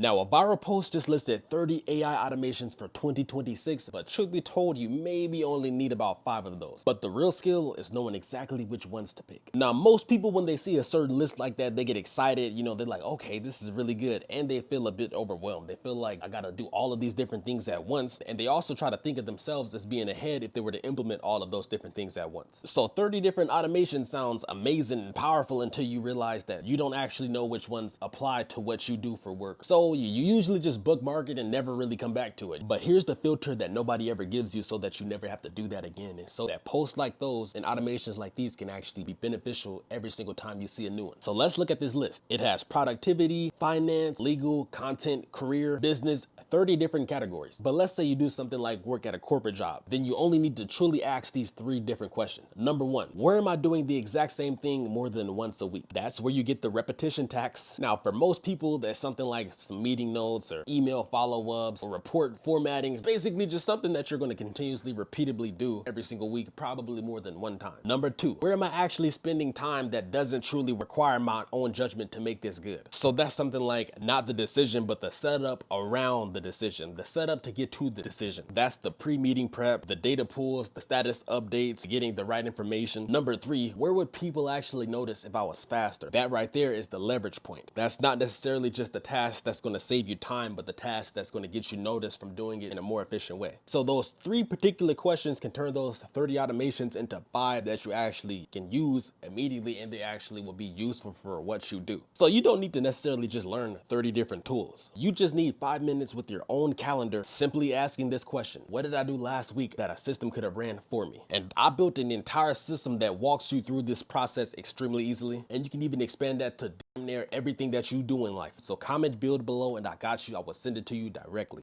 Now, a viral post just listed 30 AI automations for 2026, but truth be told, you maybe only need about 5 of those. But the real skill is knowing exactly which ones to pick. Now, most people, when they see a certain list like that, they get excited, they're like, okay, this is really good. And they feel a bit overwhelmed. They feel like I gotta do all of these different things at once. And they also try to think of themselves as being ahead if they were to implement all of those different things at once. So 30 different automations sounds amazing and powerful until you realize that you don't actually know which ones apply to what you do for work. So you usually just bookmark it and never really come back to it. But here's the filter that nobody ever gives you so that you never have to do that again. And so that posts like those and automations like these can actually be beneficial every single time you see a new one. So let's look at this list. It has productivity, finance, legal, content, career, business, 30 different categories. But let's say you do something like work at a corporate job. Then you only need to truly ask these 3 different questions. Number 1, where am I doing the exact same thing more than once a week? That's where you get the repetition tax. Now, for most people, that's something like some meeting notes or email follow-ups or report formatting. Basically just something that you're going to continuously repeatedly do every single week, probably more than one time. Number 2, where am I actually spending time that doesn't truly require my own judgment to make this good? So that's something like not the decision, but the setup around the decision, the setup to get to the decision. That's the pre-meeting prep, the data pools, the status updates, getting the right information. Number 3, where would people actually notice if I was faster? That right there is the leverage point. That's not necessarily just the task that's going to save you time, but the task that's going to get you noticed from doing it in a more efficient way. So those 3 particular questions can turn those 30 automations into 5 that you actually can use immediately, and they actually will be useful for what you do. So you don't need to necessarily just learn 30 different tools. You just need 5 minutes with your own calendar, simply asking this question: what did I do last week that a system could have ran for me? And I built an entire system that walks you through this process extremely easily. And you can even expand that to damn near everything that you do in life. So comment build below and I got you. I will send it to you directly.